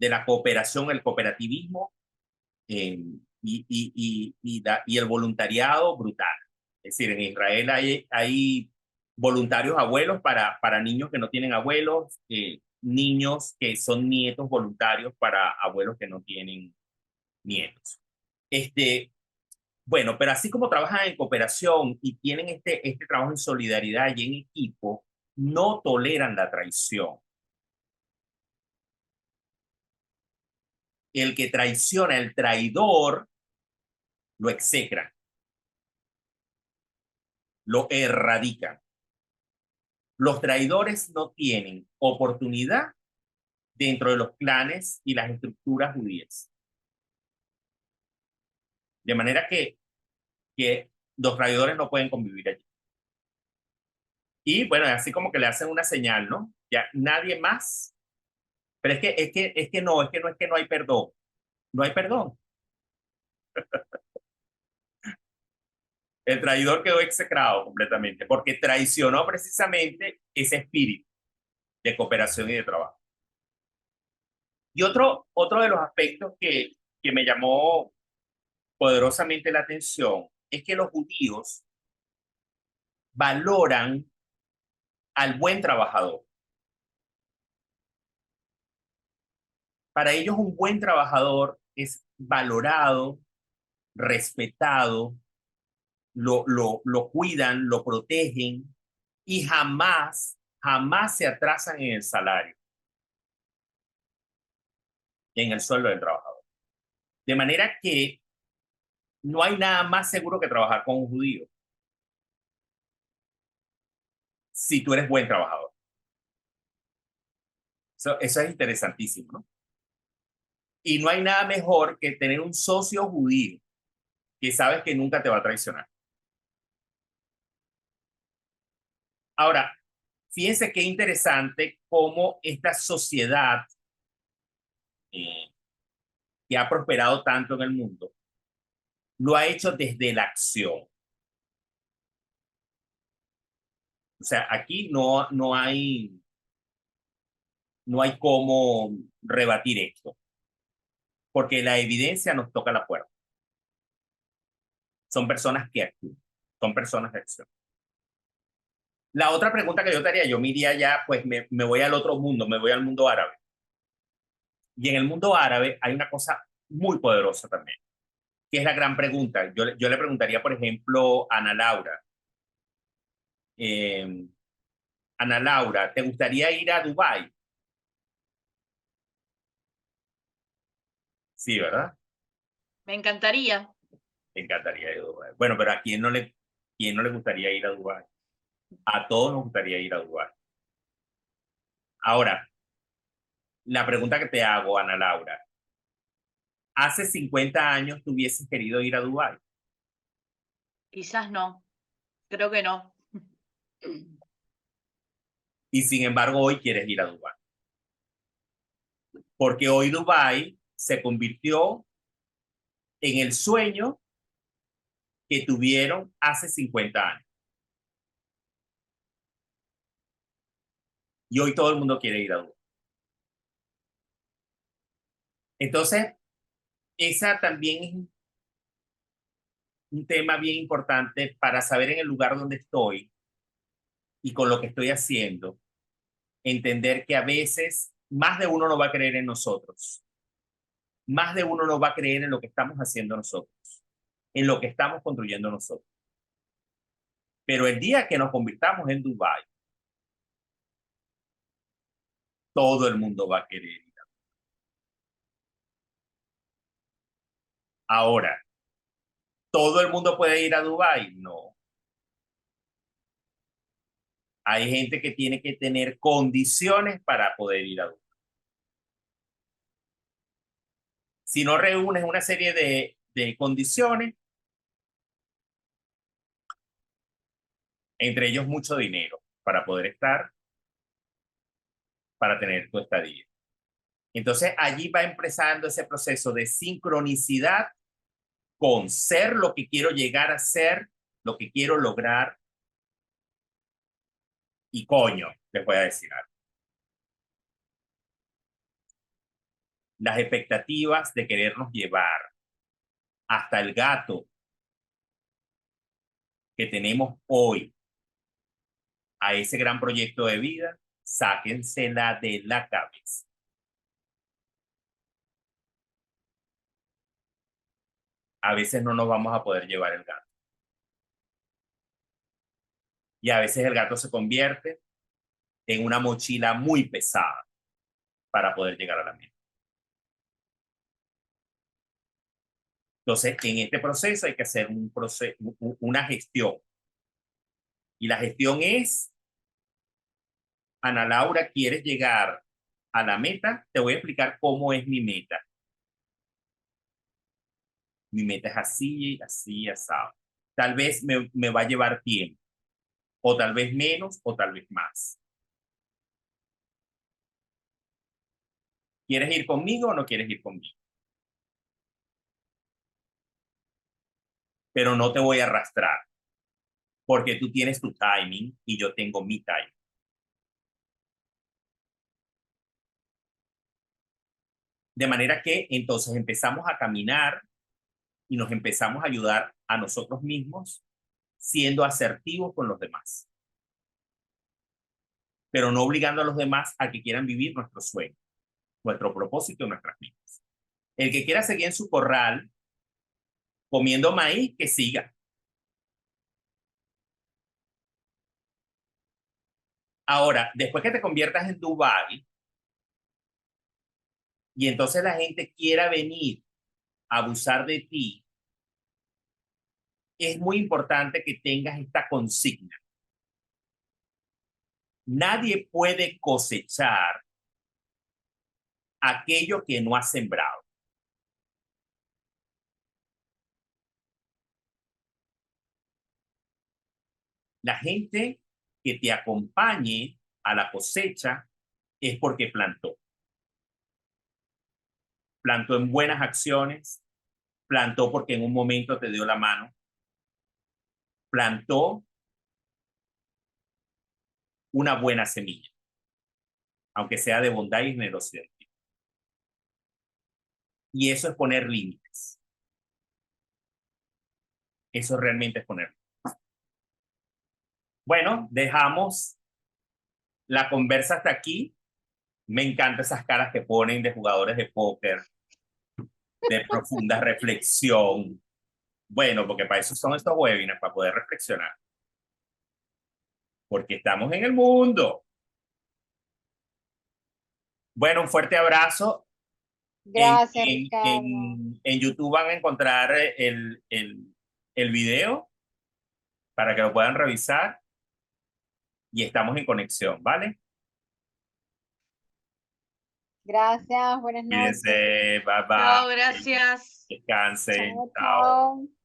de la cooperación, el cooperativismo eh, y el voluntariado brutal. Es decir, en Israel hay voluntarios abuelos para niños que no tienen abuelos, niños que son nietos voluntarios para abuelos que no tienen nietos. Este, bueno, pero así como trabajan en cooperación y tienen este trabajo en solidaridad y en equipo, no toleran la traición. El que traiciona, el traidor, lo execra, lo erradica. Los traidores no tienen oportunidad dentro de los clanes y las estructuras judías. De manera que los traidores no pueden convivir allí. Y bueno, así como que le hacen una señal, ¿no? Ya nadie más. Pero es que no hay perdón. No hay perdón. El traidor quedó execrado completamente porque traicionó precisamente ese espíritu de cooperación y de trabajo. Y otro de los aspectos que me llamó poderosamente la atención es que los judíos valoran al buen trabajador. Para ellos un buen trabajador es valorado, respetado, lo cuidan, lo protegen y jamás se atrasan en el salario, en el sueldo del trabajador. De manera que no hay nada más seguro que trabajar con un judío si tú eres buen trabajador. Eso es interesantísimo, ¿no? Y no hay nada mejor que tener un socio judío que sabes que nunca te va a traicionar. Ahora, fíjense qué interesante cómo esta sociedad eh, que ha prosperado tanto en el mundo lo ha hecho desde la acción. O sea, aquí no hay cómo rebatir esto, porque la evidencia nos toca la puerta. Son personas que actúan, son personas de acción. La otra pregunta que yo te haría, yo me iría ya, pues me voy al otro mundo, me voy al mundo árabe. Y en el mundo árabe hay una cosa muy poderosa también, que es la gran pregunta. Yo le preguntaría, por ejemplo, a Ana Laura. Eh, Ana Laura, ¿te gustaría ir a Dubái? Sí, ¿verdad? Me encantaría. Te encantaría ir a Dubái. Bueno, pero ¿a quién no le gustaría ir a Dubái? A todos nos gustaría ir a Dubái. Ahora, la pregunta que te hago, Ana Laura, ¿hace 50 años tú hubieses querido ir a Dubái? Quizás no. Creo que no. Y sin embargo, hoy quieres ir a Dubái. Porque hoy Dubái se convirtió en el sueño que tuvieron hace 50 años. Y hoy todo el mundo quiere ir a Dubái. Entonces, esa también es un tema bien importante para saber en el lugar donde estoy y con lo que estoy haciendo, entender que a veces más de uno no va a creer en nosotros, más de uno no va a creer en lo que estamos haciendo nosotros, en lo que estamos construyendo nosotros. Pero el día que nos convirtamos en Dubái, todo el mundo va a querer ir. Ahora, ¿todo el mundo puede ir a Dubái? No. Hay gente que tiene que tener condiciones para poder ir a Dubái. Si no reúnes una serie de condiciones, entre ellos mucho dinero para poder estar, para tener tu estadía. Entonces allí va empezando ese proceso de sincronicidad con ser lo que quiero llegar a ser, lo que quiero lograr y coño, les voy a decir algo. Las expectativas de querernos llevar hasta el gato que tenemos hoy a ese gran proyecto de vida, sáquensela de la cabeza. A veces no nos vamos a poder llevar el gato. Y a veces el gato se convierte en una mochila muy pesada para poder llegar a la meta. Entonces, en este proceso hay que hacer una gestión. Y la gestión es, Ana Laura, ¿quieres llegar a la meta? Te voy a explicar cómo es mi meta. Mi meta es así, así, asado. Tal vez me va a llevar tiempo, o tal vez menos, o tal vez más. ¿Quieres ir conmigo o no quieres ir conmigo? Pero no te voy a arrastrar, porque tú tienes tu timing y yo tengo mi timing. De manera que entonces empezamos a caminar y nos empezamos a ayudar a nosotros mismos siendo asertivos con los demás, pero no obligando a los demás a que quieran vivir nuestro sueño, nuestro propósito y nuestras vidas. El que quiera seguir en su corral comiendo maíz, que siga. Ahora, después que te conviertas en Dubai y entonces la gente quiera venir a abusar de ti, es muy importante que tengas esta consigna. Nadie puede cosechar aquello que no ha sembrado. La gente que te acompañe a la cosecha es porque plantó. Plantó en buenas acciones, plantó porque en un momento te dio la mano, plantó una buena semilla, aunque sea de bondad y generosidad. Y eso es poner límites. Eso realmente es poner límites. Bueno, dejamos la conversa hasta aquí. Me encantan esas caras que ponen de jugadores de póker, de profunda reflexión. Bueno, porque para eso son estos webinars, para poder reflexionar. Porque estamos en el mundo. Bueno, un fuerte abrazo. Gracias, Ricardo. En YouTube van a encontrar el video para que lo puedan revisar y estamos en conexión, ¿vale? Gracias, buenas noches. Cuídense, bye Chao, bye. gracias. Descansen. Chao, Chao. chao.